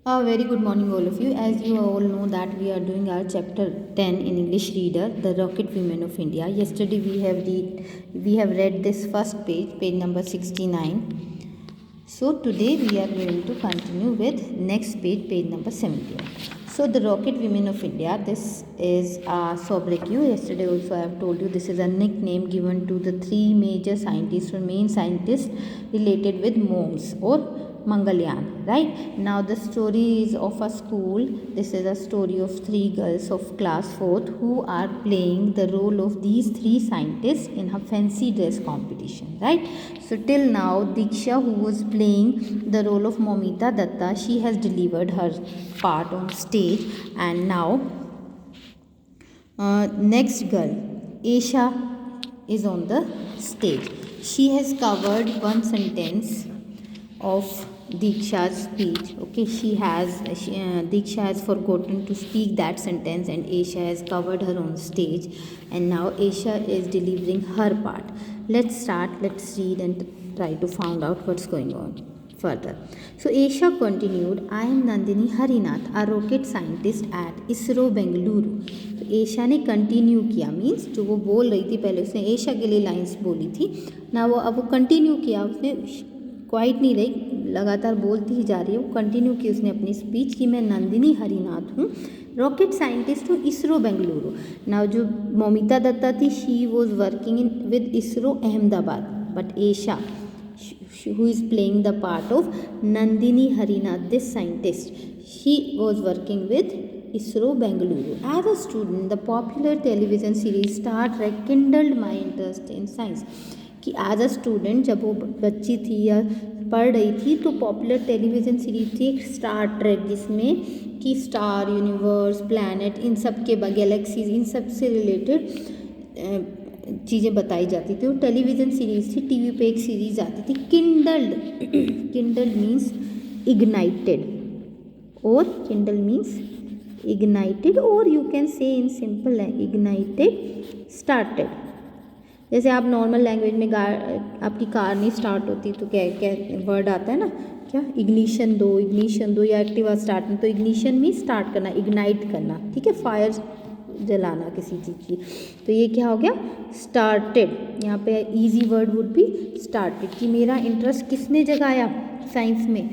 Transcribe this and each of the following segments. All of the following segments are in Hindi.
A very good morning, all of you. As you all know that we are doing our chapter 10 in English Reader, The Rocket Women of India. Yesterday we have read this first page, page number 69. So today we are going to continue with next page, page number 71. So the Rocket Women of India. This is a sobriquet. Yesterday also I have told you this is a nickname given to the three major scientists or main scientists related with MOMS or Mangalyaan, right? Now the story is of a school. This is a story of three girls of class 4th who are playing the role of these three scientists in a fancy dress competition, right? So till now Diksha, who was playing the role of Momita Datta, she has delivered her part on stage, and now next girl, Aisha, is on the stage. She has covered one sentence of Diksha's speech. Okay, Diksha has forgotten to speak that sentence, and Aisha has covered her on stage, and now Aisha is delivering her part. Let's start. Let's read and try to find out what's going on further. So Aisha continued, I am Nandini Harinath, a rocket scientist at ISRO Bengaluru. तो एशा ने कंटिन्यू किया, मीन्स जो वो बोल रही थी पहले उसने एशा के लिए लाइंस बोली थी ना, वो अब वो कंटिन्यू किया, उसने क्वाइट नहीं रही, लगातार बोलती ही जा रही है, वो कंटिन्यू की उसने अपनी स्पीच कि मैं नंदिनी हरिनाथ हूँ, रॉकेट साइंटिस्ट हूँ इसरो बेंगलुरु. नाउ जो मोमिता दत्ता थी, she was working in with ISRO Ahmedabad, but Esha who is playing the part of Nandini Harinath, this scientist, she was working with ISRO Bengaluru. As a student, the popular television series Star Trek kindled my interest in science. कि एज अ स्टूडेंट जब वो बच्ची थी या पढ़ रही थी तो पॉपुलर टेलीविज़न सीरीज थी एक स्टार ट्रेक, जिसमें कि स्टार, यूनिवर्स, प्लैनेट, इन सब के गैलेक्सीज, इन सब से रिलेटेड चीज़ें बताई जाती थी. वो टेलीविज़न सीरीज़ थी, टीवी पे एक सीरीज़ आती थी किंडल्ड. किंडल्ड मीन्स इग्नाइटेड, और किंडल मीन्स इग्नाइटेड, और you can say in simple है इग्नाइटेड स्टार्टेड. जैसे आप नॉर्मल लैंग्वेज में आपकी कार नहीं स्टार्ट होती तो क्या क्या वर्ड आता है ना, क्या इग्निशन दो, या एक्टिवा स्टार्ट, तो इग्निशन में स्टार्ट करना, इग्नाइट करना, ठीक है, फायर जलाना किसी चीज़ की. तो ये क्या हो गया, स्टार्टेड. यहाँ पे easy word would be started, कि मेरा इंटरेस्ट किसने जगाया साइंस में.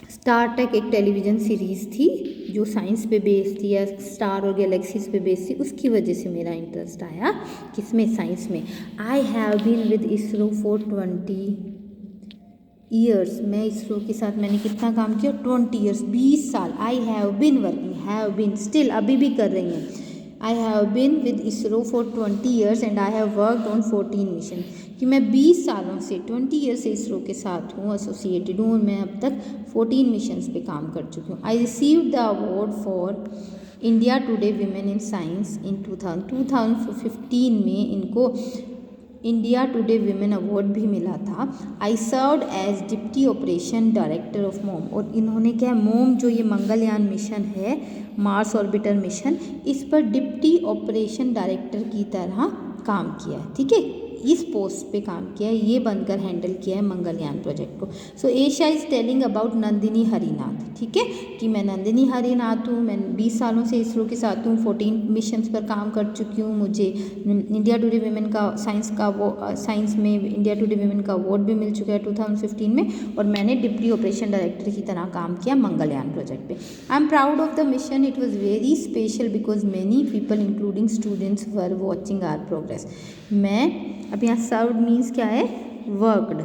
स्टार ट्रेक एक टेलीविज़न सीरीज़ थी जो साइंस पे बेस्ड थी या स्टार और गैलेक्सीज पे बेस्ड थी, उसकी वजह से मेरा इंटरेस्ट आया किसमें, साइंस में. I have been with ISRO for 20 years. मैं इसरो के साथ मैंने कितना काम किया, 20 ईयर्स, 20 साल. I have been working, have been still, अभी भी कर रही हैं. I have been with ISRO for 20 years and I have worked on 14 mission. कि मैं 20 सालों से, 20 ईयर से इसरो के साथ हूँ, एसोसिएटेड हूँ, और मैं अब तक 14 मिशंस पे काम कर चुकी हूँ. I received the award for India Today women in science in 2015 में इनको इंडिया टुडे वीमेन अवार्ड भी मिला था. I served as deputy operation director of MOM. और इन्होंने क्या, मोम जो ये मंगलयान मिशन है, मार्स ऑर्बिटर मिशन, इस पर डिप्टी ऑपरेशन डायरेक्टर की तरह काम किया है, ठीक है, इस पोस्ट पे काम किया है, ये बनकर हैंडल किया है मंगलयान प्रोजेक्ट को. सो Asia is telling about Nandini Harinath, ठीक है, कि मैं नंदिनी हरिनाथ हूँ, मैं 20 सालों से इसरो के साथ हूँ, 14 मिशंस पर काम कर चुकी हूँ, मुझे इंडिया टुडे वीमेन का साइंस में इंडिया टुडे वीमेन का अवार्ड भी मिल चुका है 2015 में, और मैंने डिप्टी ऑपरेशन डायरेक्टर की तरह काम किया मंगलयान प्रोजेक्ट पे. I am proud of the mission. It was very special because many people including students were watching our progress. मैं अब यहाँ सर्व्ड मीन्स क्या है, वर्कड,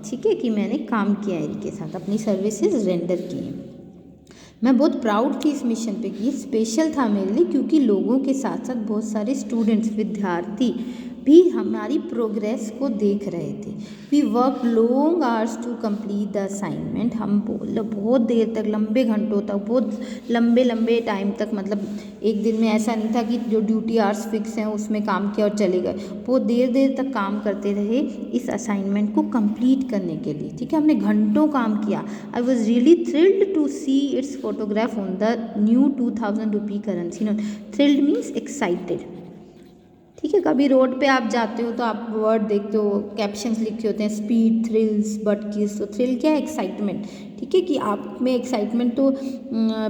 ठीक है, कि मैंने काम किया है इनके साथ, अपनी सर्विसेज रेंडर की हैं. मैं बहुत प्राउड थी इस मिशन पे कि ये स्पेशल था मेरे लिए, क्योंकि लोगों के साथ साथ बहुत सारे स्टूडेंट्स, विद्यार्थी भी हमारी प्रोग्रेस को देख रहे थे. We work long hours to complete the assignment. हम बहुत देर तक, लंबे घंटों तक, बहुत लंबे टाइम तक, मतलब एक दिन में ऐसा नहीं था कि जो ड्यूटी आवर्स फिक्स हैं उसमें काम किया और चले गए. बहुत देर तक काम करते रहे इस असाइनमेंट को कंप्लीट करने के लिए, ठीक है, हमने घंटों काम किया. I was really thrilled to see its photograph on the new 2000 rupee currency note. Thrilled means excited, ठीक है. कभी रोड पे आप जाते हो तो आप वर्ड देखते हो, कैप्शंस लिखे होते हैं, स्पीड, थ्रिल्स, बट किस. तो थ्रिल क्या है, एक्साइटमेंट, ठीक है, कि आप में एक्साइटमेंट तो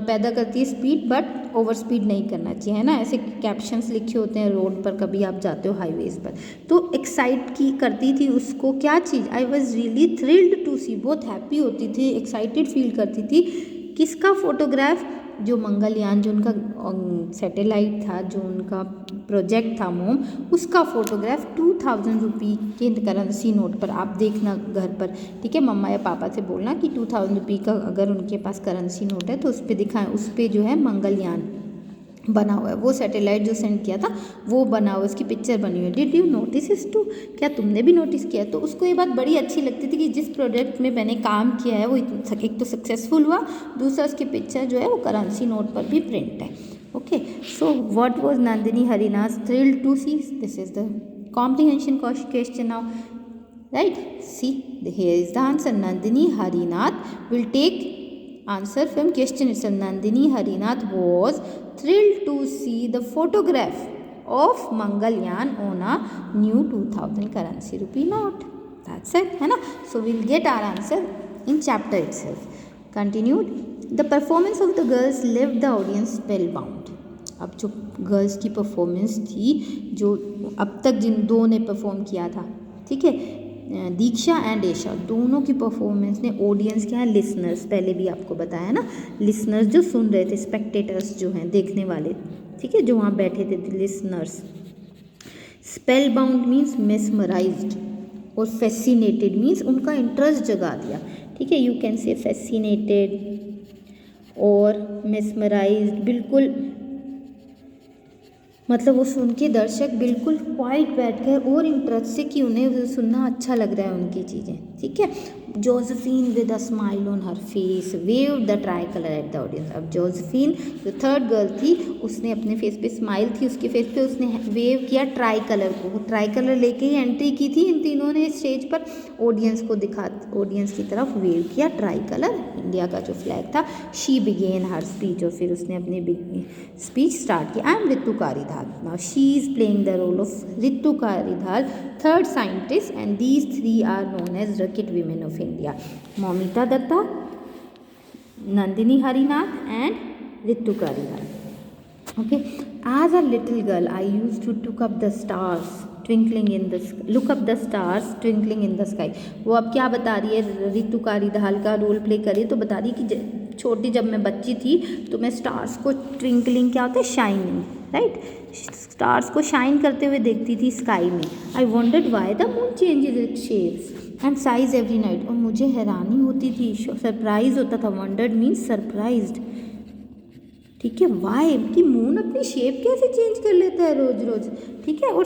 पैदा करती है स्पीड, बट ओवर स्पीड नहीं करना चाहिए, है ना। ऐसे कैप्शंस लिखे होते हैं रोड पर, कभी आप जाते हो हाईवेज पर, तो एक्साइट की करती थी उसको क्या चीज़, I was really thrilled to see, बहुत हैप्पी होती थी, एक्साइटेड फील करती थी। किसका फोटोग्राफ, जो मंगलयान, जो उनका सैटेलाइट था, जो उनका प्रोजेक्ट था मून, उसका फोटोग्राफ 2000 रुपी के करेंसी नोट पर। आप देखना घर पर, ठीक है, मम्मा या पापा से बोलना कि 2000 रुपी का अगर उनके पास करेंसी नोट है तो उस पर दिखाएं, उस पर जो है मंगलयान बना हुआ है, वो सैटेलाइट जो सेंड किया था वो बना हुआ है, उसकी पिक्चर बनी हुई है। डिड यू नोटिस इस टू, क्या तुमने भी नोटिस किया। तो उसको ये बात बड़ी अच्छी लगती थी कि जिस प्रोजेक्ट में मैंने काम किया है वो एक तो सक्सेसफुल हुआ, दूसरा उसकी पिक्चर जो है वो करेंसी नोट पर भी प्रिंट है। Okay, so what was Nandini Harinath thrilled to see, this is the comprehension question now, right? See, here is the answer. Nandini Harinath will take answer from question itself. Nandini Harinath was thrilled to see the photograph of Mangalyaan on a new 2000 currency rupee note. That's it, है ना. So we'll get our answer in chapter itself. Continued. The performance of the girls left the audience spellbound. अब जो गर्ल्स की परफॉर्मेंस थी, जो अब तक जिन दो ने परफॉर्म किया था, ठीक है, दीक्षा एंड एशा, दोनों की परफॉर्मेंस ने ऑडियंस क्या है, लिसनर्स, पहले भी आपको बताया ना, लिसनर्स जो सुन रहे थे, स्पेक्टेटर्स जो हैं, देखने वाले, ठीक है, जो वहाँ बैठे थे, listeners. Spell bound means mesmerised, और फैसिनेटेड मीन्स उनका इंटरेस्ट जगा दिया, ठीक है, यू कैन से फैसिनेटेड और मेस्मराइज्ड, बिल्कुल मतलब वो सुन के दर्शक बिल्कुल क्वाइट बैठ गए और इंटरेस्ट से कि उन्हें सुनना अच्छा लग रहा है उनकी चीज़ें, ठीक है। Josephine with a smile on her face wave the try colour at the audience. अब जोसेफिन जो थर्ड गर्ल थी, उसने अपने फेस पे स्माइल थी, उसके फेस पे उसने वेव किया ट्राई कलर को, वो ट्राई कलर लेके ही एंट्री की थी इन तीनों ने स्टेज पर, ऑडियंस को दिखा, ऑडियंस की तरफ वेव किया ट्राई कलर, इंडिया का जो फ्लैग था। शी बिगेन हर स्पीच, और फिर उसने अपनी स्पीच स्टार्ट की। I am Ritu Karidhal. Now she is playing the role of Ritu Karidhal, third scientist, and these three are known as rocket women of India, Moumita Dutta, Nandini Harinath and Ritu Karidhal. Okay, as a little girl, I used to look up the stars twinkling in the sky. वो अब क्या बता रही है, रितु कारीधाल का रोल प्ले करी तो बता रही है कि छोटी जब मैं बच्ची थी तो मैं स्टार्स को ट्विंकलिंग, क्या होता है, शाइनिंग, राइट, स्टार्स को शाइन करते हुए देखती थी स्काई में। आई wandered why the moon changes it's shapes and size every night, और मुझे हैरानी होती थी, सरप्राइज होता था। वंडर्ड मीन्स सरप्राइज्ड, ठीक है, वाई कि मून अपनी शेप कैसे चेंज कर लेता है रोज रोज, ठीक है, और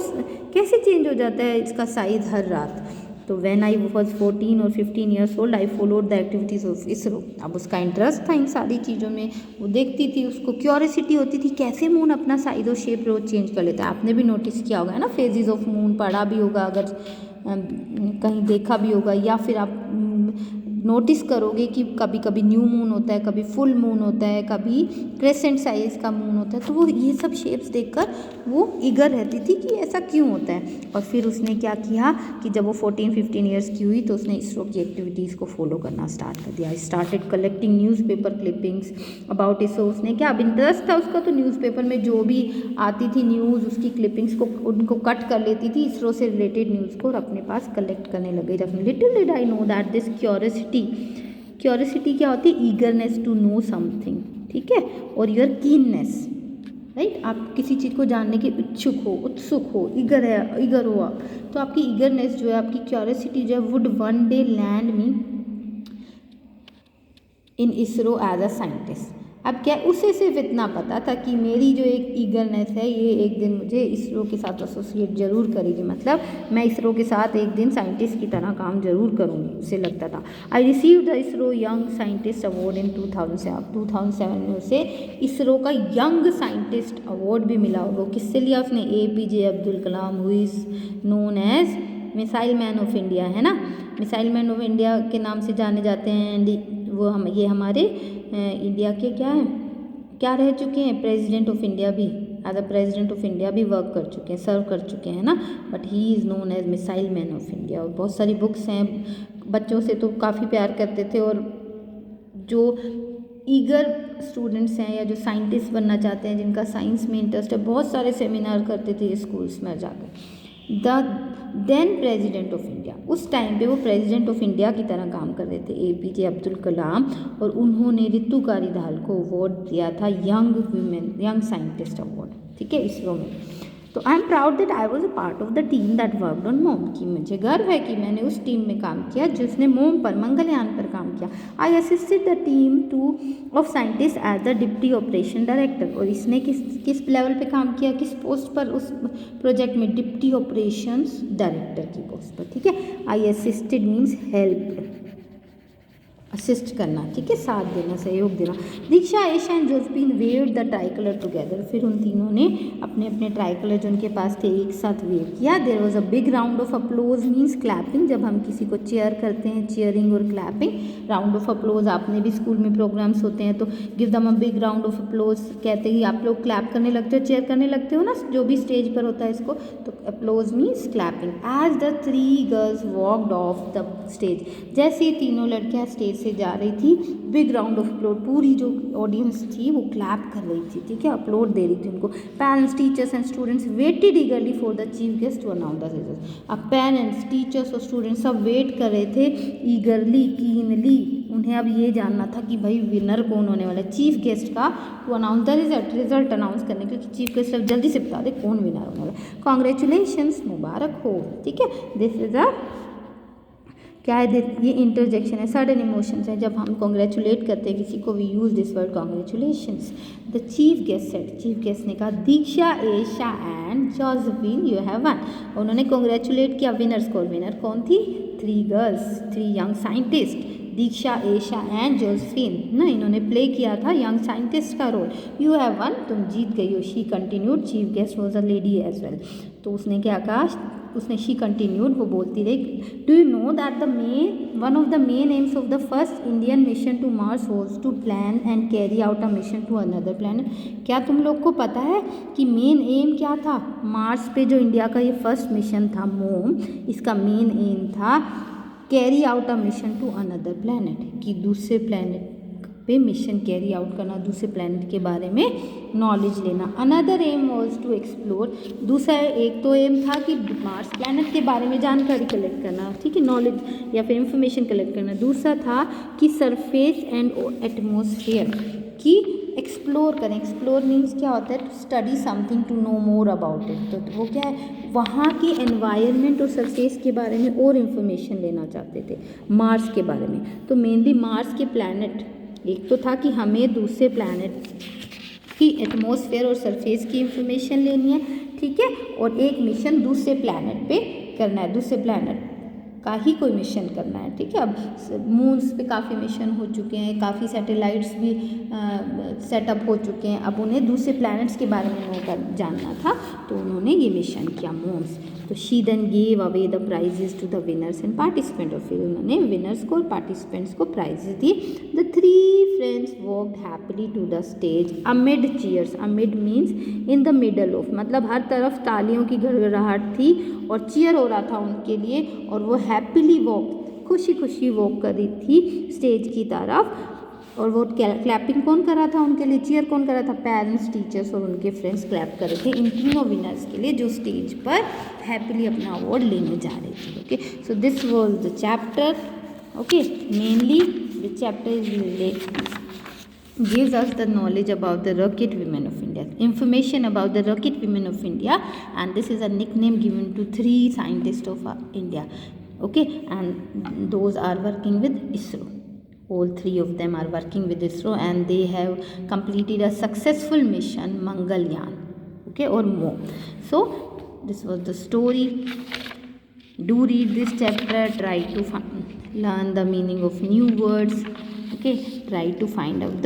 कैसे चेंज हो जाता है इसका साइज हर रात। तो व्हेन आई वॉज 14 और 15 years old I followed the activities of ISRO. अब उसका इंटरेस्ट था इन सारी चीज़ों में, वो देखती थी, उसको क्यूरियोसिटी होती थी कैसे मून अपना साइज और शेप रोज चेंज कर लेता है। आपने भी नोटिस किया होगा ना, फेजेस ऑफ मून पढ़ा भी होगा, अगर कहीं देखा भी होगा, या फिर आप नोटिस करोगे कि कभी कभी न्यू मून होता है, कभी फुल मून होता है, कभी क्रेसेंट साइज का मून होता है। तो वो ये सब शेप्स देखकर वो ईगर रहती थी कि ऐसा क्यों होता है। और फिर उसने क्या किया कि जब वो 14-15 ईयर्स की हुई तो उसने इसरो की एक्टिविटीज़ को फॉलो करना स्टार्ट कर दिया। Started collecting newspaper clippings about ISRO. उसने क्या, अब इंटरेस्ट था उसका, तो न्यूज़पेपर में जो भी आती थी न्यूज़, उसकी क्लिपिंग्स को उनको कट कर लेती थी, इसरो से रिलेटेड न्यूज़ को, और अपने पास कलेक्ट करने लग गई। Little did I know that this curiosity क्या होती है, ईगरनेस टू नो समथिंग, ठीक है, और योर कीननेस, राइट, आप किसी चीज़ को जानने के इच्छुक हो, उत्सुक हो, ईगर हो आप, तो आपकी ईगरनेस जो है, आपकी क्यूरियोसिटी जो है, would one day land me in ISRO as a scientist. अब क्या, उसे सिर्फ इतना पता था कि मेरी जो एक ईगरनेस है ये एक दिन मुझे इसरो के साथ एसोसिएट जरूर करेगी, मतलब मैं इसरो के साथ एक दिन साइंटिस्ट की तरह काम जरूर करूँगी, उसे लगता था। I receive the ISRO young scientist award in 2007 में उसे इसरो का यंग साइंटिस्ट अवार्ड भी मिला। वो किससे लिया उसने, APJ Abdul Kalam, who is known as missile man of India, है ना, मिसाइल मैन ऑफ इंडिया के नाम से जाने जाते हैं। वो ये हमारे इंडिया के क्या रह चुके हैं, प्रेसिडेंट ऑफ इंडिया भी, as a president of India भी वर्क कर चुके हैं, सर्व कर चुके हैं ना, but he is known as missile man of India. और बहुत सारी बुक्स हैं, बच्चों से तो काफ़ी प्यार करते थे और जो ईगर स्टूडेंट्स हैं या जो साइंटिस्ट बनना चाहते हैं, जिनका साइंस में इंटरेस्ट है, बहुत सारे सेमिनार करते थे स्कूल्स में जाकर। The then president of India, उस टाइम पे वो प्रेसिडेंट ऑफ इंडिया की तरह काम कर रहे थे APJ अब्दुल कलाम, और उन्होंने रितु कारीदाल को अवार्ड दिया था यंग साइंटिस्ट अवार्ड, ठीक है, इसरो में। तो आई am proud that I was a part of the team that worked on मोम, कि मुझे गर्व है कि मैंने उस टीम में काम किया जिसने मोम पर, मंगलयान पर काम किया। I assisted the team of scientist as the deputy operation director, और इसने किस लेवल पे काम किया, किस पोस्ट पर उस प्रोजेक्ट में, डिप्टी ऑपरेशंस डायरेक्टर की पोस्ट पर, ठीक है। I assisted means help, assist करना, ठीक है, साथ देना, सहयोग देना। Diksha, Esha and Josephine waved the tricolour together, फिर उन तीनों ने अपने अपने ट्राई कलर जो उनके पास थे एक साथ वेव किया। There was a big round of applause means clapping, जब हम किसी को चेयर करते हैं, चीयरिंग और क्लैपिंग। राउंड ऑफ अप्लोज, आपने भी स्कूल में प्रोग्राम्स होते हैं तो give them a big round of applause कहते हैं, आप लोग क्लैप करने लगते हो, चेयर करने लगते हो ना, जो भी स्टेज पर होता है इसको, तो applause means clapping. As the 3 girls walked off the stage, जैसे ही तीनों लड़कियां स्टेज से जा रही थी, बिग राउंड ऑफ अपलोड, पूरी जो ऑडियंस थी वो क्लैप कर रही थी, ठीक है, अपलोड दे रही थी उनको। Parents, teachers and students waited eagerly for the chief guest to announce the result. अब पेरेंट्स, टीचर्स और स्टूडेंट्स सब वेट कर रहे थे ईगरली, कीनली, उन्हें अब ये जानना था कि भाई विनर कौन होने वाला है, चीफ गेस्ट का, to announce the result announce करने के लिए चीफ गेस्ट अब जल्दी से बता दे कौन विनर होने वाला है। कॉन्ग्रेचुलेशंस, मुबारक हो, ठीक है। दिस इज अ क्या है, ये इंटरजेक्शन है, सडन इमोशंस है, जब हम कॉन्ग्रेचुलेट करते हैं किसी को, we use this word congratulations. The chief guest said, chief guest ने कहा, Diksha, Esha and Josephine you have won. उन्होंने कॉन्ग्रेचुलेट किया विनर्स को, विनर कौन थी, 3 girls, 3 young scientist, Diksha, Esha and Josephine ना, इन्होंने प्ले किया था यंग साइंटिस्ट का रोल। यू हैव वन, तुम जीत गई हो। She continued, chief guest was a lady as well, तो उसने क्या कहा, उसने शी कंटिन्यूड, वो बोलती रही, do you know that one of the main aims of the first Indian mission to Mars was to plan and carry out a mission to another planet. क्या तुम लोग को पता है कि मेन एम क्या था, मार्स पे जो इंडिया का ये फर्स्ट मिशन था मोम, इसका मेन एम था carry out a mission to another planet, कि दूसरे प्लैनेट पे मिशन कैरी आउट करना, दूसरे प्लैनेट के बारे में नॉलेज लेना। Another aim was to explore, दूसरा एक तो एम था कि मार्स प्लैनेट के बारे में जानकारी कलेक्ट करना, ठीक है, नॉलेज या फिर इंफॉर्मेशन कलेक्ट करना। दूसरा था कि सरफेस एंड एटमॉस्फेयर की एक्सप्लोर करें। एक्सप्लोर मीन्स क्या होता है, to study something, to know more about it, तो वो क्या है, वहाँ की एनवायरनमेंट और सरफेस के बारे में और इन्फॉर्मेशन लेना चाहते थे, मार्स के बारे में। तो मेनली मार्स के प्लैनेट, एक तो था कि हमें दूसरे प्लैनेट की एटमॉस्फेयर और सरफेस की इंफॉर्मेशन लेनी है, ठीक है, और एक मिशन दूसरे प्लैनेट पे करना है, दूसरे प्लैनेट का ही कोई मिशन करना है, ठीक है। अब मून्स पे काफ़ी मिशन हो चुके हैं, काफ़ी सैटेलाइट्स भी सेटअप हो चुके हैं, अब उन्हें दूसरे प्लैनेट्स के बारे में जानना था, तो उन्होंने ये मिशन किया मून्स। तो she then gave away the prizes to the winners and participant, और फिर उन्होंने विनर्स को और पार्टिसिपेंट्स को प्राइजेस दिए। The 3 friends walked happily to the stage amid cheers, amid means in the middle of, मतलब हर तरफ तालियों की गड़गड़ाहट थी और चीयर हो रहा था उनके लिए, और वो हैप्पीली वॉक, खुशी खुशी वॉक कर रही थी स्टेज की तरफ। और वो क्लैपिंग कौन कर रहा था उनके लिए, चीयर कौन कर रहा था, पेरेंट्स, टीचर्स और उनके फ्रेंड्स क्लैप कर रहे थे इन तीनों विनर्स के लिए जो स्टेज पर हैप्पीली अपना अवार्ड लेने जा रहे थे। Okay, so this was the chapter. Okay, mainly the chapter is gives us the knowledge about the rocket women of India, information about the rocket women of India, and this is a nickname given to 3 scientists of India. Okay, and those are working with ISRO. All 3 of them are working with ISRO, and they have completed a successful mission Mangalyaan, okay, or more. So this was the story. Do read this chapter, try to learn the meaning of new words. Okay, try to find out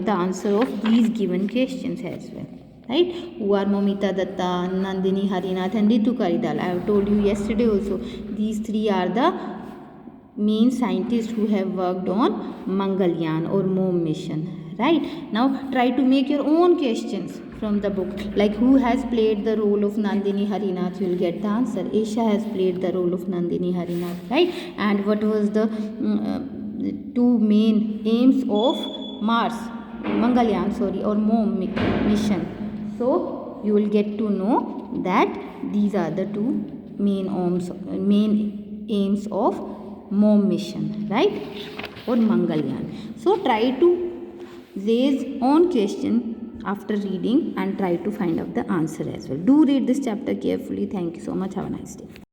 the answer of these given questions as well, right? Who are Momita Datta, Nandini Harinath and Ritu Karidal? I have told you yesterday also, these 3 are the main scientists who have worked on Mangalyaan or MOM mission, right? Now try to make your own questions from the book, like who has played the role of Nandini Harinath, you will get the answer. Esha has played the role of Nandini Harinath, right? And what was the two main aims of Mangalyaan, or MOM mission. So you will get to know that these are the two main aims of MOM mission, right, or Mangalyaan. So try to raise own question after reading and try to find out the answer as well. Do read this chapter carefully. Thank you so much. Have a nice day.